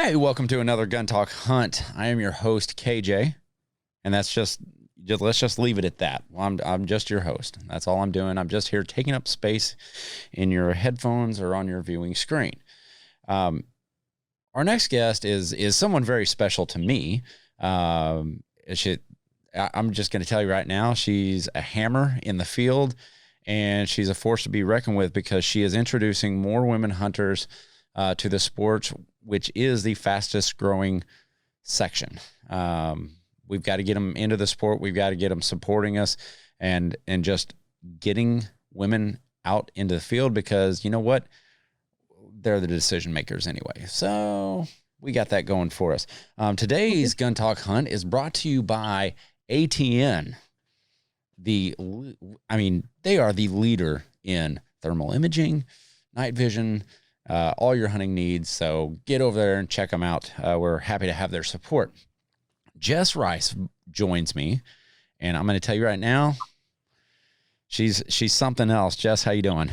Hey, welcome to another Gun Talk Hunt. I am your host, KJ, and let's just leave it at that. Well, I'm just your host. That's all I'm doing. I'm just here taking up space in your headphones or on your viewing screen. Our next guest is someone very special to me. I'm just going to tell you right now, she's a hammer in the field, and she's a force to be reckoned with because she is introducing more women hunters to the sport, which is the fastest growing section. We've got to get them into the sport. We've got to get them supporting us and just getting women out into the field because you know what? They're the decision makers anyway. So we got that going for us. Today's Gun Talk Hunt is brought to you by ATN. They are the leader in thermal imaging, night vision, all your hunting needs. So get over there and check them out. We're happy to have their support. Jess Rice joins me, and I'm going to tell you right now, she's something else. Jess, how you doing?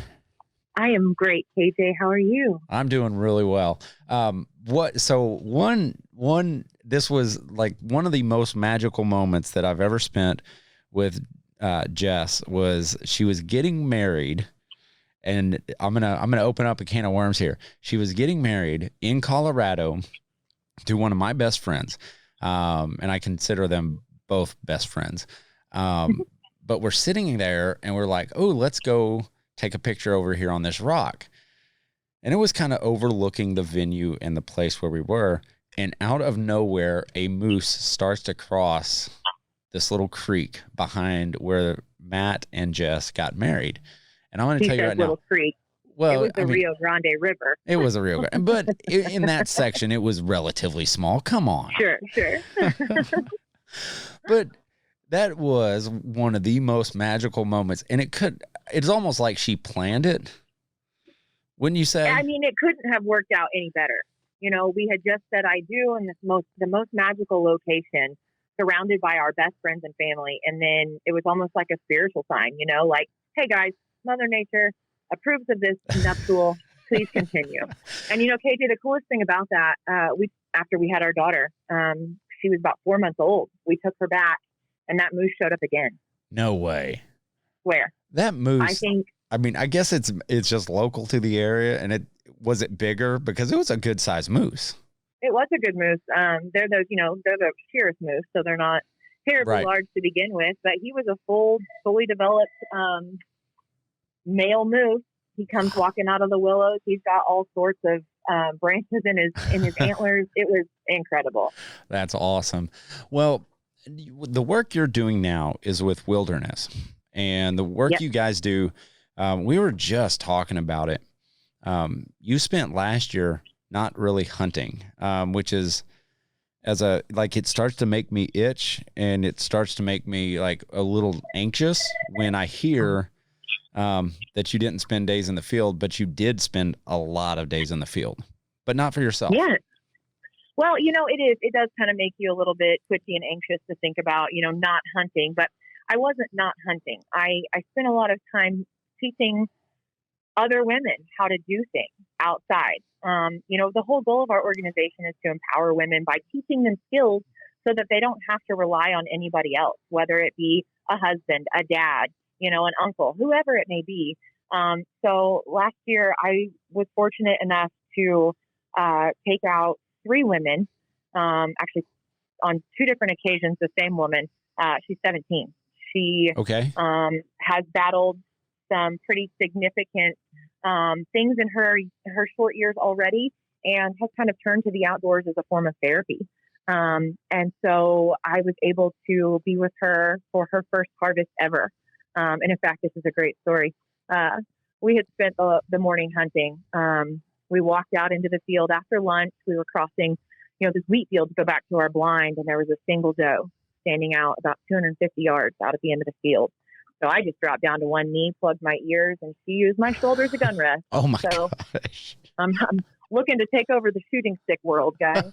I am great, KJ. How are you? I'm doing really well. This was like one of the most magical moments that I've ever spent with Jess was she was getting married. And I'm gonna open up a can of worms here. She was getting married in Colorado to one of my best friends, and I consider them both best friends. But we're sitting there and we're like, oh, let's go take a picture over here on this rock. And it was kind of overlooking the venue and the place where we were. And out of nowhere, a moose starts to cross this little creek behind where Matt and Jess got married. And I'm going to tell you right now. Little creek. Well, it was the Rio Grande River. It was a Rio Grande, but in that section, it was relatively small. Come on. Sure. But that was one of the most magical moments, and it's almost like she planned it. Wouldn't you say? I mean, it couldn't have worked out any better. You know, we had just said I do in the most magical location, surrounded by our best friends and family, and then it was almost like a spiritual sign. You know, like, hey guys. Mother Nature approves of this nuptial. Please continue. And you know, KJ, the coolest thing about that, after we had our daughter, she was about 4 months old. We took her back, and that moose showed up again. No way. Where that moose? I guess it's just local to the area, and was it bigger because it was a good sized moose. It was a good moose. They're the sheerest moose, so they're not terribly large to begin with. But he was a fully developed. Male moose. He comes walking out of the willows. He's got all sorts of branches in his antlers. It was incredible. That's awesome. Well, the work you're doing now is with WildHErness, and the work you guys do. We were just talking about it. You spent last year not really hunting, which is it starts to make me itch, and it starts to make me like a little anxious when I hear. That you didn't spend days in the field, but you did spend a lot of days in the field, but not for yourself. Yeah. Well, you know, it does kind of make you a little bit twitchy and anxious to think about, you know, not hunting, but I wasn't not hunting. I spent a lot of time teaching other women how to do things outside. You know, the whole goal of our organization is to empower women by teaching them skills so that they don't have to rely on anybody else, whether it be a husband, a dad, you know, an uncle, whoever it may be. So last year I was fortunate enough to take out 3 women, actually on 2 different occasions, the same woman. She's 17. She has battled some pretty significant things in her short years already and has kind of turned to the outdoors as a form of therapy. And so I was able to be with her for her first harvest ever. And in fact, this is a great story. We had spent the morning hunting. We walked out into the field after lunch. We were crossing, you know, this wheat field to go back to our blind, and there was a single doe standing out about 250 yards out at the end of the field. So I just dropped down to one knee, plugged my ears, and she used my shoulder as a gun rest. Oh my gosh. I'm looking to take over the shooting stick world, guys.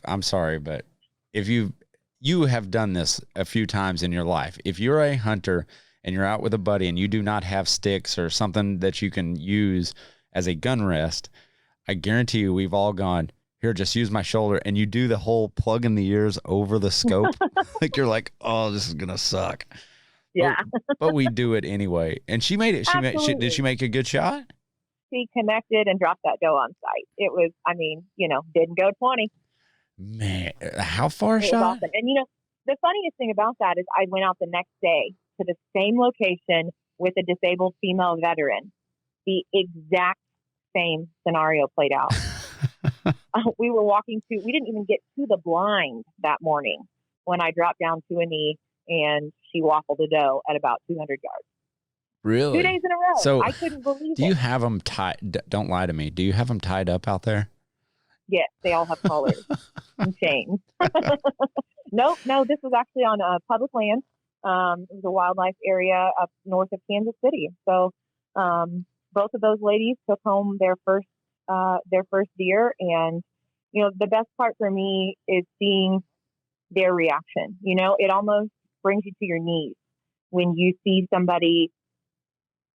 I'm sorry, but if you have done this a few times in your life, if you're a hunter and you're out with a buddy and you do not have sticks or something that you can use as a gun rest, I guarantee you we've all gone, here, just use my shoulder. And you do the whole plug in the ears over the scope. Like you're like, oh, this is going to suck. Yeah. But we do it anyway. And she made it. Did she make a good shot? She connected and dropped that doe on site. It was, didn't go 20. Man, how far It shot? was awesome. And, the funniest thing about that is I went out the next day to the same location with a disabled female veteran. The exact same scenario played out. We didn't even get to the blind that morning when I dropped down to a knee and she waffled a doe at about 200 yards. Really? 2 days in a row. So I couldn't believe it. Do you have them tied? Don't lie to me. Do you have them tied up out there? Yes, they all have collars and chains. No, this was actually on public land. It was a wildlife area up north of Kansas City. So both of those ladies took home their first deer. And, the best part for me is seeing their reaction. It almost brings you to your knees when you see somebody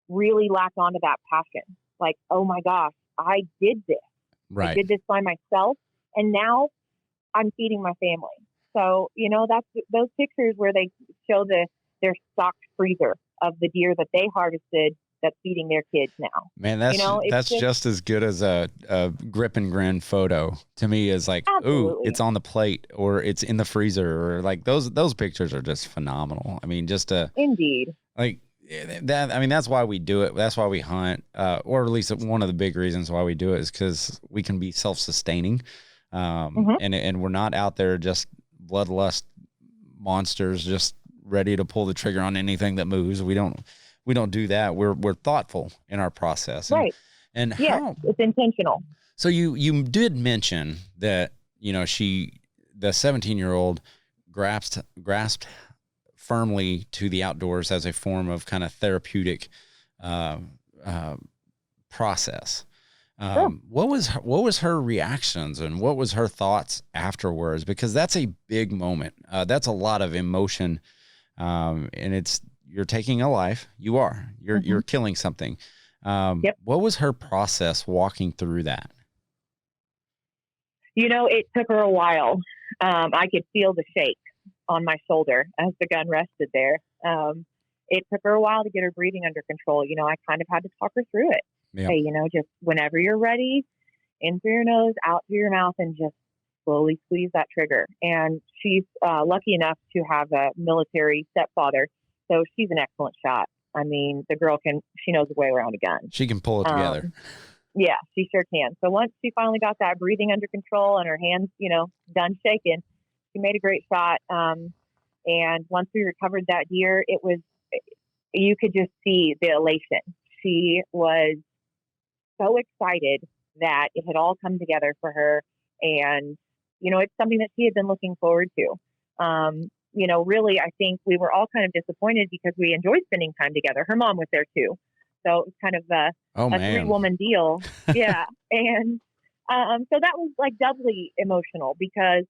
really latch onto that passion. Like, oh my gosh, I did this. Right. I did this by myself, and now I'm feeding my family. So, that's those pictures where they show their stocked freezer of the deer that they harvested that's feeding their kids now. Man, that's just as good as a grip and grin photo to me. Is like, absolutely. Ooh, it's on the plate or it's in the freezer, or like those pictures are just phenomenal. I mean, indeed, like that. I mean, that's why we do it. That's why we hunt, or at least one of the big reasons why we do it is because we can be self-sustaining, and we're not out there just bloodlust monsters just ready to pull the trigger on anything that moves. We don't do that. We're thoughtful in our process. Right. And yes, it's intentional. So you did mention that, the 17-year-old grasped firmly to the outdoors as a form of kind of therapeutic process. Sure. What was her reactions and what was her thoughts afterwards? Because that's a big moment. That's a lot of emotion. And you're taking a life. You're killing something. Yep. What was her process walking through that? It took her a while. I could feel the shake on my shoulder as the gun rested there. It took her a while to get her breathing under control. I kind of had to talk her through it. Yep. Hey, just whenever you're ready, in through your nose, out through your mouth, and just slowly squeeze that trigger. And she's lucky enough to have a military stepfather. So she's an excellent shot. I mean, the girl she knows the way around a gun. She can pull it together. Yeah, she sure can. So once she finally got that breathing under control and her hands, done shaking, she made a great shot. And once we recovered that deer, you could just see the elation. She was so excited that it had all come together for her. And, it's something that she had been looking forward to. Really, I think we were all kind of disappointed because we enjoyed spending time together. Her mom was there too. So it was kind of a 3-woman deal. Yeah. And so that was like doubly emotional because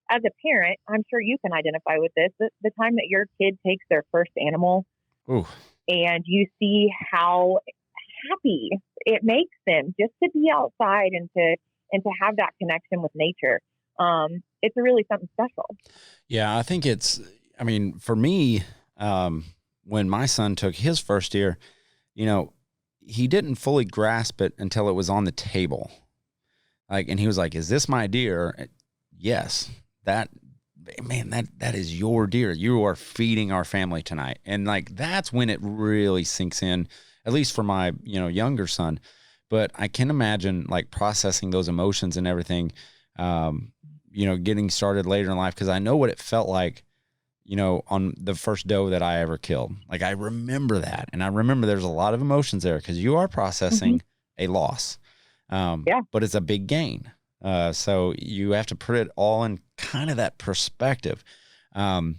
as a parent, I'm sure you can identify with this, the time that your kid takes their first animal. Ooh. And you see how happy it makes them just to be outside and to have that connection with nature. It's really something special. Yeah, I think for me, when my son took his first deer, he didn't fully grasp it until it was on the table. And he was like, is this my deer? Yes. That is your deer. You are feeding our family tonight. And that's when it really sinks in, at least for my, younger son. But I can imagine processing those emotions and everything, getting started later in life. Cause I know what it felt like, on the first doe that I ever killed. I remember that. And I remember there's a lot of emotions there because you are processing a loss. But it's a big gain. So you have to put it all in kind of that perspective. But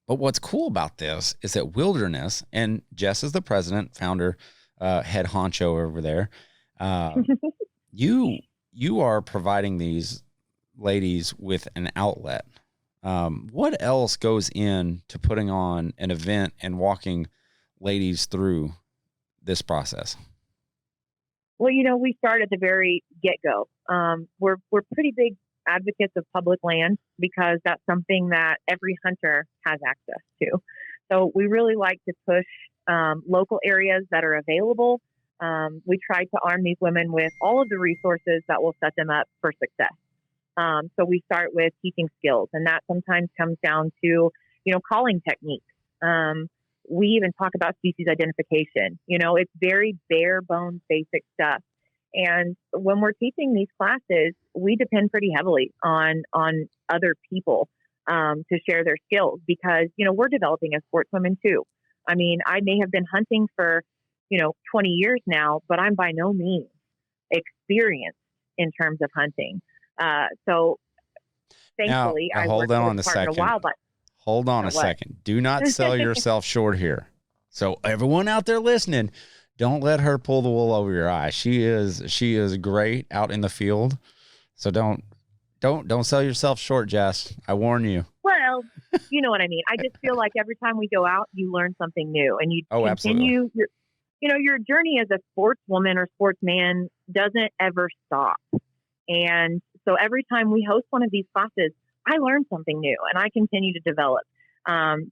what's cool about this is that WildHErness, and Jess is the president, founder, head honcho over there. You are providing these ladies with an outlet. What else goes into putting on an event and walking ladies through this process? Well, we start at the very get-go. We're pretty big advocates of public land because that's something that every hunter has access to. So we really like to push local areas that are available. We try to arm these women with all of the resources that will set them up for success. So we start with teaching skills, and that sometimes comes down to, calling techniques. We even talk about species identification. It's very bare bones, basic stuff. And when we're teaching these classes, we depend pretty heavily on other people to share their skills because, we're developing as sportswomen too. I mean, I may have been hunting for, 20 years now, but I'm by no means experienced in terms of hunting. So thankfully, now I hold work on with a Department of second. Wildlife. Hold on a second. Do not sell yourself short here. So everyone out there listening, don't let her pull the wool over your eyes. She is great out in the field. So don't sell yourself short, Jess. I warn you. Well, you know what I mean. I just feel like every time we go out, you learn something new, and you continue. Your journey as a sportswoman or sportsman doesn't ever stop. And so every time we host one of these classes, I learn something new, and I continue to develop.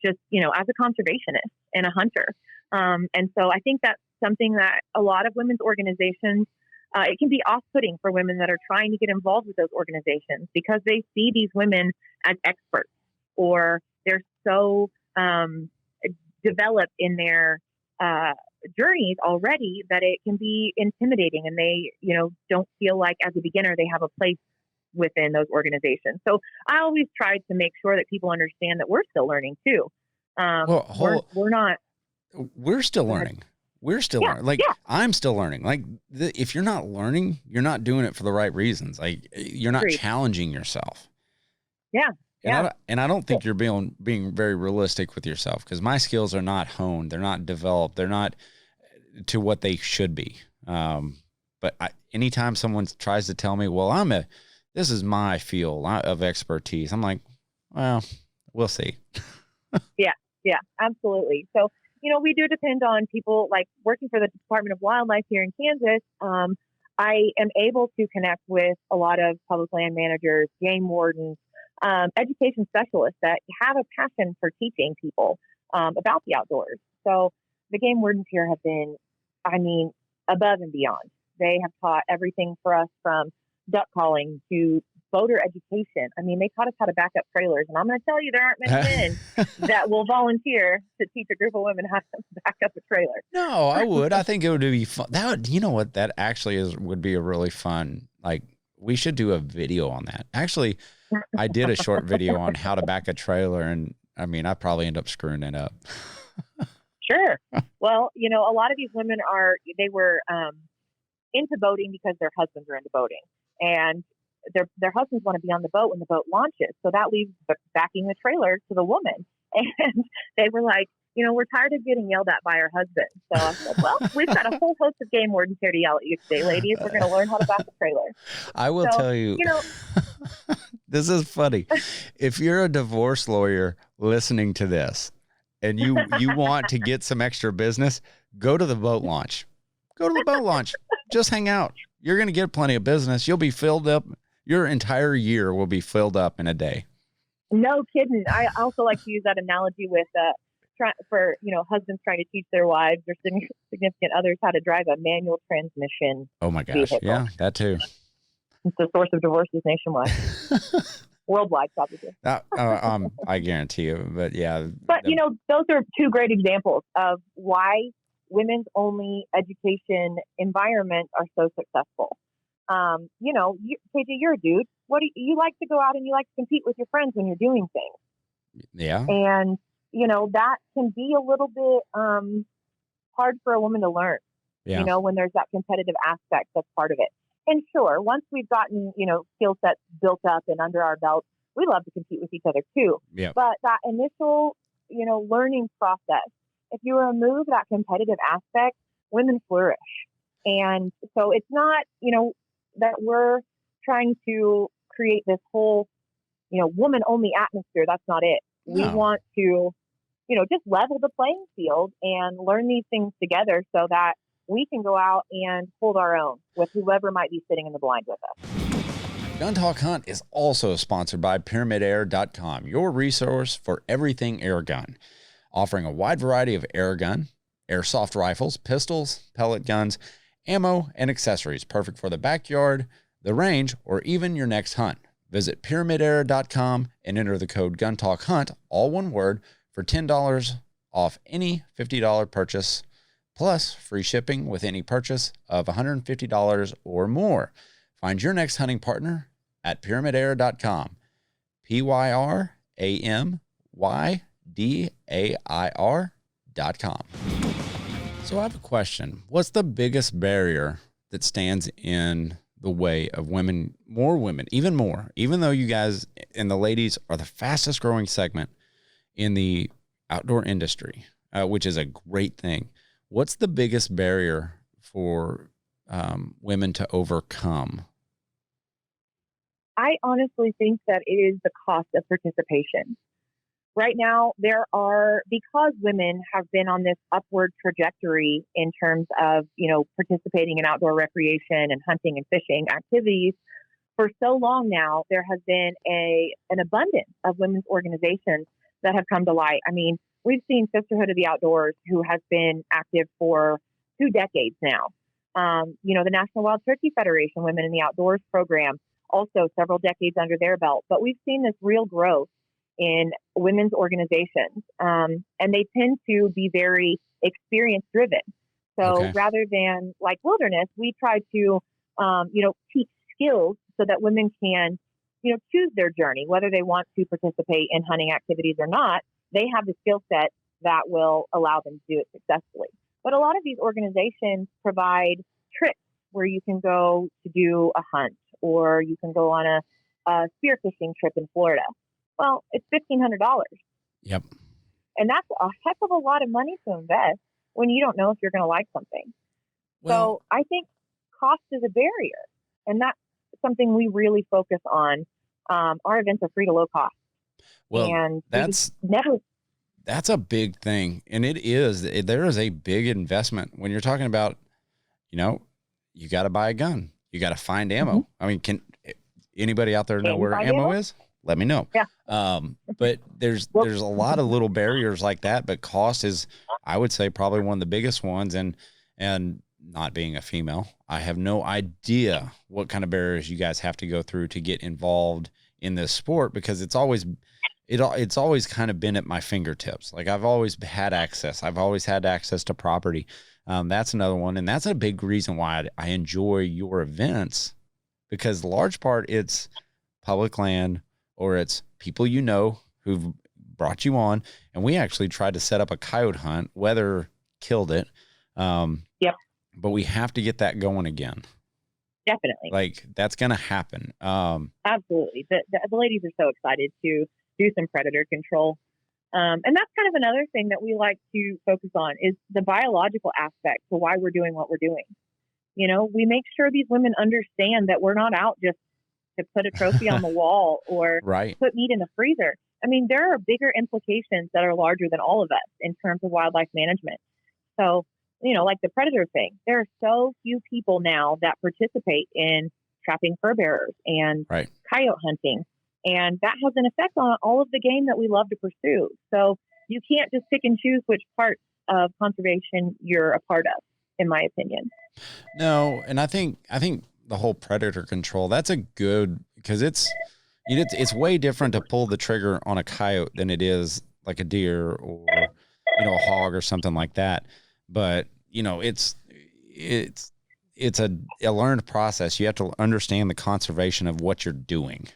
Just as a conservationist and a hunter. And so I think that's something that a lot of women's organizations, it can be off-putting for women that are trying to get involved with those organizations because they see these women as experts, or they're so developed in their journeys already that it can be intimidating, and they, don't feel like as a beginner they have a place within those organizations. So I always try to make sure that people understand that we're still learning too. We're still learning. We're still learning. Like, I'm still learning. Like, if you're not learning, you're not doing it for the right reasons. Like, you're not challenging yourself. Yeah. And I don't think you're being very realistic with yourself, because my skills are not honed. They're not developed. They're not to what they should be. But anytime someone tries to tell me, well, this is my field of expertise, I'm like, well, we'll see. Yeah, absolutely. So, we do depend on people like working for the Department of Wildlife here in Kansas. I am able to connect with a lot of public land managers, game wardens, education specialists that have a passion for teaching people about the outdoors. So the game wardens here have been, above and beyond. They have taught everything for us from duck calling to boater education. They taught us how to back up trailers, and I'm going to tell you, there aren't many men that will volunteer to teach a group of women how to back up a trailer. No, I would. I think it would be fun. That actually would be a really fun, like, we should do a video on that. Actually, I did a short video on how to back a trailer, and I probably end up screwing it up. Sure. Well, a lot of these women they were into boating because their husbands are into boating, and their husbands want to be on the boat when the boat launches. So that leaves backing the trailer to the woman. And they were like, we're tired of getting yelled at by our husbands. So I said, well, we've got a whole host of game wardens here to yell at you today, ladies. We're going to learn how to back a trailer. I will tell you, this is funny. If you're a divorce lawyer listening to this and you want to get some extra business, go to the boat launch. Go to the boat launch. Just hang out. You're going to get plenty of business. You'll be filled up. Your entire year will be filled up in a day. No kidding. I also like to use that analogy with husbands trying to teach their wives or significant others how to drive a manual transmission. Oh my gosh. Vehicle. Yeah, that too. It's the source of divorces nationwide. Worldwide, probably. I guarantee you, but yeah. But, those are two great examples of why women's only education environments are so successful. KJ, you're a dude. You like to go out and you like to compete with your friends when you're doing things. Yeah. And, that can be a little bit hard for a woman to learn, when there's that competitive aspect that's part of it. And sure, once we've gotten, skill sets built up and under our belt, we love to compete with each other too. Yeah. But that initial, learning process, if you remove that competitive aspect, women flourish. And so it's not, that we're trying to create this whole, woman only atmosphere. That's not it. No. We want to, just level the playing field and learn these things together so that we can go out and hold our own with whoever might be sitting in the blind with us. Gun Talk Hunt is also sponsored by PyramydAir.com, your resource for everything air gun, offering a wide variety of air gun, airsoft rifles, pistols, pellet guns, ammo, and accessories, perfect for the backyard, the range, or even your next hunt. Visit PyramydAir.com and enter the code GunTalkHunt, all one word, for $10 off any $50 purchase, plus free shipping with any purchase of $150 or more. Find your next hunting partner at PyramydAir.com. PyramydAir.com. So I have a question. What's the biggest barrier that stands in the way of women, even more, even though you guys and the ladies are the fastest growing segment in the outdoor industry, which is a great thing. What's the biggest barrier for women to overcome? I honestly think that it is the cost of participation. Right now, because women have been on this upward trajectory in terms of, participating in outdoor recreation and hunting and fishing activities for so long now, there has been an abundance of women's organizations that have come to light. I mean, we've seen Sisterhood of the Outdoors, who has been active for 2 decades now. The National Wild Turkey Federation Women in the Outdoors program, also several decades under their belt. But we've seen this real growth in women's organizations, and they tend to be very experience driven. So rather than like WildHERness, we try to, teach skills so that women can, choose their journey, whether they want to participate in hunting activities or not. They have the skill set that will allow them to do it successfully. But a lot of these organizations provide trips where you can go to do a hunt, or you can go on a spearfishing trip in Florida. Well, it's $1,500. Yep. And that's a heck of a lot of money to invest when you don't know if you're going to like something. So I think cost is a barrier, and that's something we really focus on. Our events are free to low cost. Well, and that's a big thing. And there is a big investment when you're talking about, you got to buy a gun, you got to find ammo. Mm-hmm. I mean, can anybody out there know where ammo is? Let me know. Yeah. But there's a lot of little barriers like that, but cost is, I would say, probably one of the biggest ones. And not being a female, I have no idea what kind of barriers you guys have to go through to get involved in this sport, because it's always kind of been at my fingertips. Like I've always had access. I've always had access to property. That's another one. And that's a big reason why I enjoy your events, because large part it's public land, or it's people who've brought you on. And we actually tried to set up a coyote hunt. Weather killed it. Yep. But we have to get that going again. Definitely. Like that's going to happen. Absolutely. The ladies are so excited to do some predator control. And that's kind of another thing that we like to focus on is the biological aspect to why we're doing what we're doing. We make sure these women understand that we're not out just to put a trophy on the wall or put meat in the freezer. I mean, there are bigger implications that are larger than all of us in terms of wildlife management. So, like the predator thing, there are so few people now that participate in trapping fur bearers and coyote hunting. And that has an effect on all of the game that we love to pursue. So you can't just pick and choose which parts of conservation you're a part of, in my opinion. No, and I think the whole predator control, that's a good, because it's way different to pull the trigger on a coyote than it is like a deer or a hog or something like that. But it's a learned process. You have to understand the conservation of what you're doing.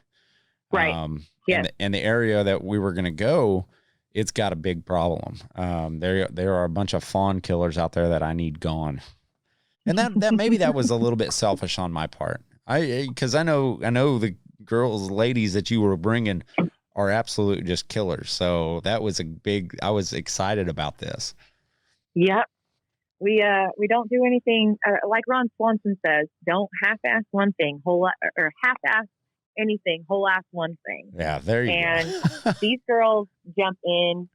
Right. And the area that we were going to go, it's got a big problem. There are a bunch of fawn killers out there that I need gone. And that maybe that was a little bit selfish on my part. Because I know the ladies that you were bringing are absolute just killers. So that was I was excited about this. Yep. We don't do anything like Ron Swanson says. Don't half-ass one thing, half-ass anything, whole-ass one thing. Yeah, there you go. And these girls jump in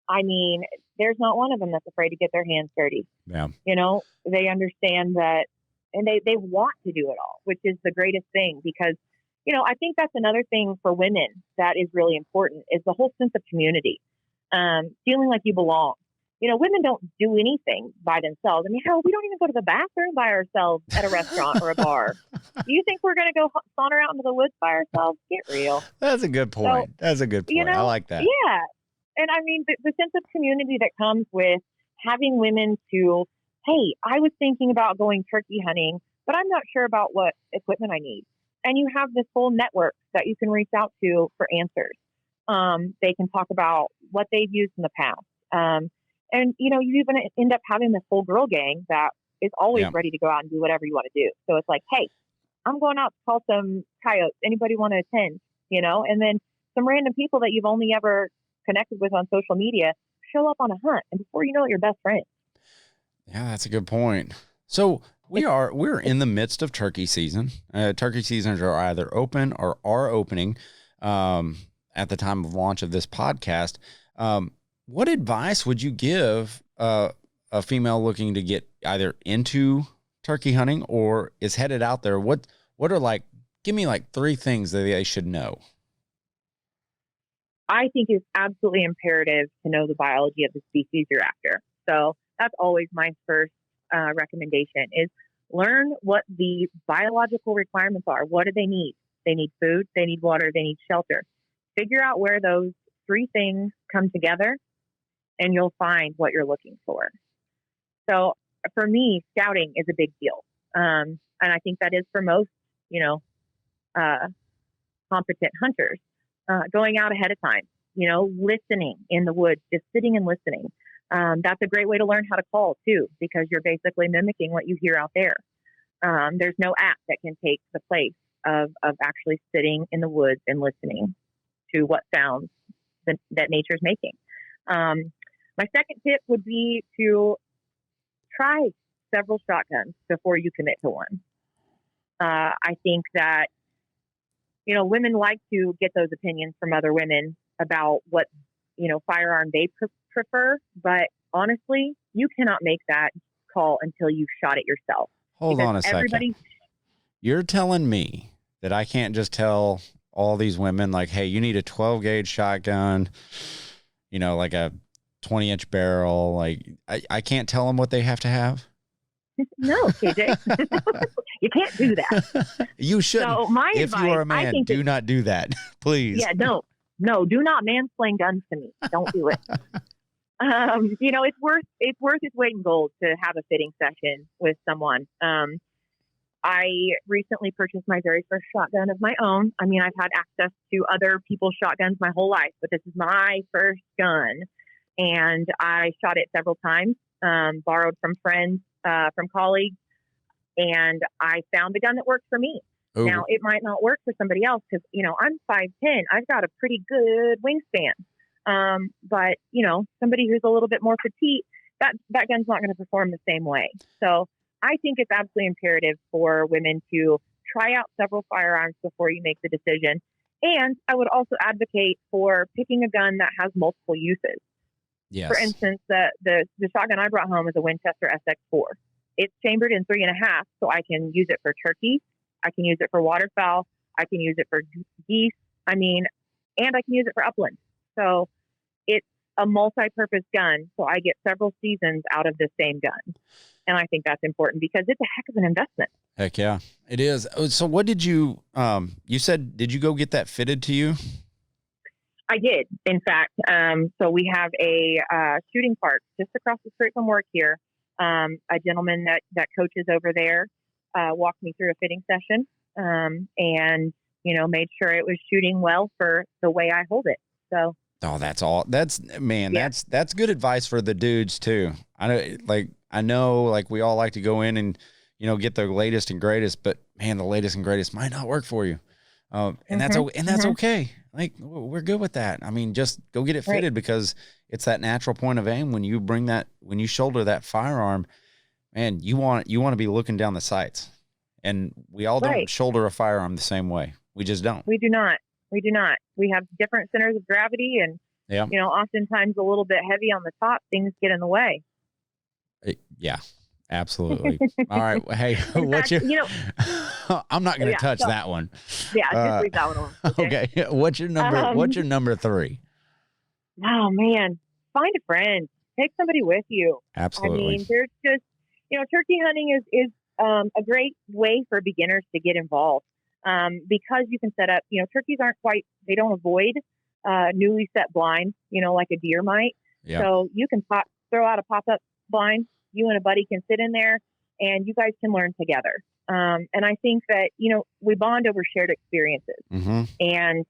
I mean, there's not one of them that's afraid to get their hands dirty. Yeah. They understand that, and they want to do it all, which is the greatest thing because, I think that's another thing for women that is really important is the whole sense of community, feeling like you belong. Women don't do anything by themselves. I mean, hell, we don't even go to the bathroom by ourselves at a restaurant or a bar. Do you think we're going to go saunter out into the woods by ourselves? Get real. That's a good point. That's a good point. I like that. Yeah. And I mean, the sense of community that comes with having women to, hey, I was thinking about going turkey hunting, but I'm not sure about what equipment I need. And you have this whole network that you can reach out to for answers. They can talk about what they've used in the past. And, you even end up having this whole girl gang that is always ready to go out and do whatever you want to do. So it's like, hey, I'm going out to call some coyotes. Anybody want to attend? And then some random people that you've only ever connected with on social media show up on a hunt. And before you know it, you're best friends. Yeah, that's a good point. So we're in the midst of turkey season. Turkey seasons are either open or are opening at the time of launch of this podcast. What advice would you give a female looking to get either into turkey hunting or is headed out there? What are give me 3 things that they should know. I think it's absolutely imperative to know the biology of the species you're after. So that's always my first recommendation is learn what the biological requirements are. What do they need? They need food, they need water, they need shelter. Figure out where those 3 things come together and you'll find what you're looking for. So for me, scouting is a big deal. And I think that is for most, competent hunters, going out ahead of time, listening in the woods, just sitting and listening. That's a great way to learn how to call too, because you're basically mimicking what you hear out there. There's no app that can take the place of actually sitting in the woods and listening to what sounds that nature's making. My second tip would be to try several shotguns before you commit to one. I think that, women like to get those opinions from other women about what, firearm they prefer. But honestly, you cannot make that call until you've shot it yourself. Hold on a second. You're telling me that I can't just tell all these women hey, you need a 12 gauge shotgun, like a 20-inch barrel. I can't tell them what they have to have. No, KJ, you can't do that. You shouldn't. So my advice, if you are a man, do not do that, please. Yeah, no, do not mansplain guns to me. Don't do it. It's worth its weight in gold to have a fitting session with someone. I recently purchased my very first shotgun of my own. I mean, I've had access to other people's shotguns my whole life, but this is my first gun. And I shot it several times, borrowed from friends, from colleagues, and I found the gun that works for me. Ooh. Now, it might not work for somebody else because, I'm 5'10". I've got a pretty good wingspan. But, somebody who's a little bit more petite, that gun's not going to perform the same way. So I think it's absolutely imperative for women to try out several firearms before you make the decision. And I would also advocate for picking a gun that has multiple uses. Yes. For instance, the shotgun I brought home is a Winchester SX4. It's chambered in 3.5, so I can use it for turkeys. I can use it for waterfowl. I can use it for geese. And I can use it for upland. So it's a multi-purpose gun. So I get several seasons out of the same gun. And I think that's important because it's a heck of an investment. Heck yeah, it is. So what did you, you said, did you go get that fitted to you? I did, in fact. So we have a shooting park just across the street from work here. A gentleman that coaches over there walked me through a fitting session and, made sure it was shooting well for the way I hold it. So. Oh, that's all. That's good advice for the dudes too. I know we all like to go in and, get the latest and greatest, but man, the latest and greatest might not work for you. And that's okay. We're good with that. I mean, just go get it fitted because it's that natural point of aim. When you shoulder that firearm, man, you want to be looking down the sights, and we all don't shoulder a firearm the same way. We just don't. We do not. We have different centers of gravity, and Yeah. Oftentimes a little bit heavy on the top, things get in the way. Yeah, absolutely. All right. Hey, Fact, I'm not going to touch so, that one. Yeah, just leave that one alone. Okay. What's your number 3? Oh man, find a friend. Take somebody with you. Absolutely. I mean, there's just, turkey hunting is a great way for beginners to get involved. Because you can set up, turkeys they don't avoid newly set blinds, like a deer might. Yeah. So you can throw out a pop-up blind. You and a buddy can sit in there and you guys can learn together. And I think that, we bond over shared experiences. Mm-hmm. And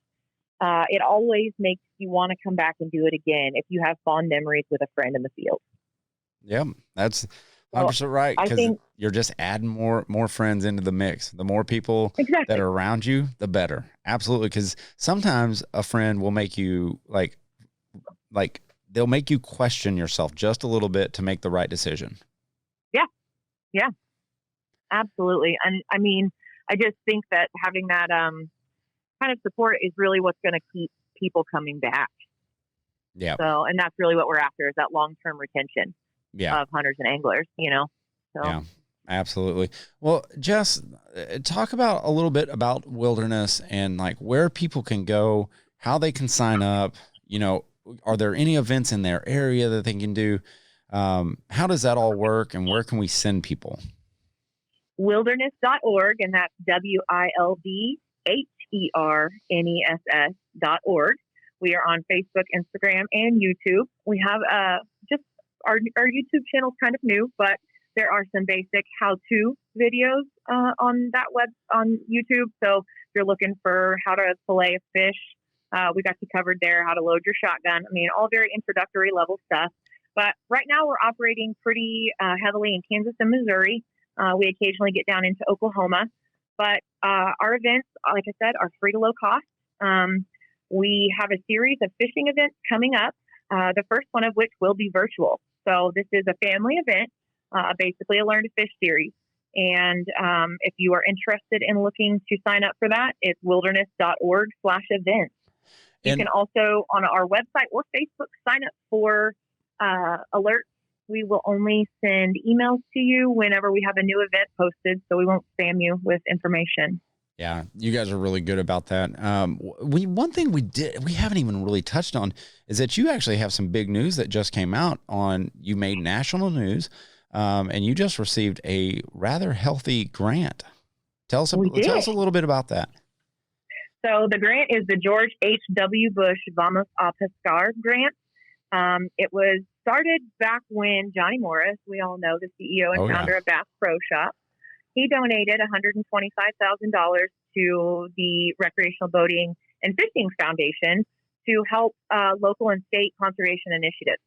it always makes you want to come back and do it again if you have fond memories with a friend in the field. Yeah, that's 100% right. I think you're just adding more friends into the mix. The more people that are around you, the better. Absolutely. Because sometimes a friend will make you like they'll make you question yourself just a little bit to make the right decision. Yeah, absolutely. And I mean, I just think that having that kind of support is really what's going to keep people coming back. Yeah. So, and that's really what we're after, is that long-term retention of hunters and anglers, So. Yeah, absolutely. Well, Jess, talk about a little bit about WildHERness and like where people can go, how they can sign up. Are there any events in their area that they can do? How does that all work, and where can we send people? WildHERness.org, and that's WildHERness.org. We are on Facebook, Instagram, and YouTube. We have just our YouTube channel is kind of new, but there are some basic how-to videos on YouTube. So if you're looking for how to fillet a fish, we got you covered there. How to load your shotgun. I mean, all very introductory level stuff. But right now we're operating pretty heavily in Kansas and Missouri. We occasionally get down into Oklahoma. But our events, like I said, are free to low cost. We have a series of fishing events coming up, the first one of which will be virtual. So this is a family event, basically a Learn to Fish series. And if you are interested in looking to sign up for that, it's wilderness.org/events. You can also, on our website or Facebook, sign up for alerts. We will only send emails to you whenever we have a new event posted, so we won't spam you with information. Yeah, you guys are really good about that. One thing we haven't even really touched on is that you actually have some big news that just came out on. You made national news, and you just received a rather healthy grant. Tell us a little bit about that. So the grant is the George H.W. Bush Vamos a Pescar grant. It was started back when Johnny Morris, we all know, the CEO and founder of Bass Pro Shop, he donated $125,000 to the Recreational Boating and Fishing Foundation to help local and state conservation initiatives.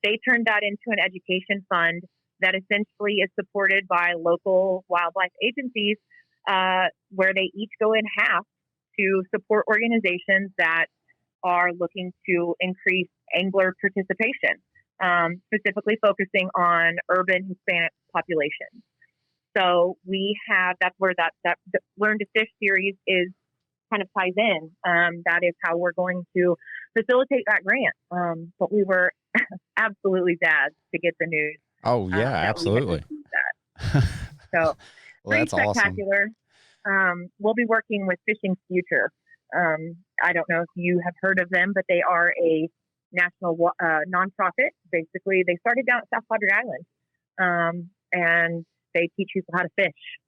They turned that into an education fund that essentially is supported by local wildlife agencies, where they each go in half to support organizations that are looking to increase angler participation, specifically focusing on urban Hispanic populations. So that's where that Learn to Fish series is kind of ties in. That is how we're going to facilitate that grant. But we were absolutely jazzed to get the news. Oh yeah, absolutely. That. So well, that's spectacular. Awesome. We'll be working with Fishing's Future. I don't know if you have heard of them, but they are a national nonprofit. Basically, they started down at South Padre Island, and they teach people how to fish.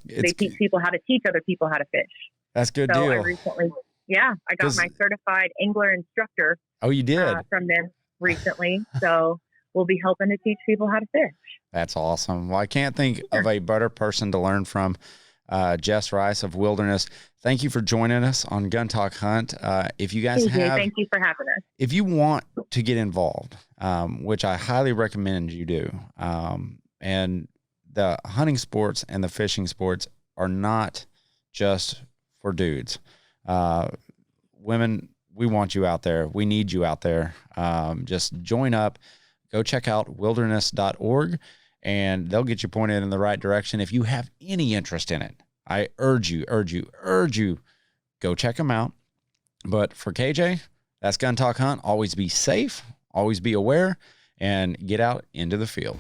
They teach people how to teach other people how to fish. That's good so deal. I recently, I got my certified angler instructor. Oh, you did? From them recently. So we'll be helping to teach people how to fish. That's awesome. Well, I can't think of a better person to learn from. Jess Rice of WildHERness. Thank you for joining us on Gun Talk Hunt. If you guys thank you for having us. If you want to get involved, which I highly recommend you do, and the hunting sports and the fishing sports are not just for dudes. Women, we want you out there. We need you out there. Just join up. Go check out wilderness.org. And they'll get you pointed in the right direction. If you have any interest in it, I urge you, go check them out. But for KJ, That's Gun Talk Hunt. Always be safe, always be aware, and get out into the field.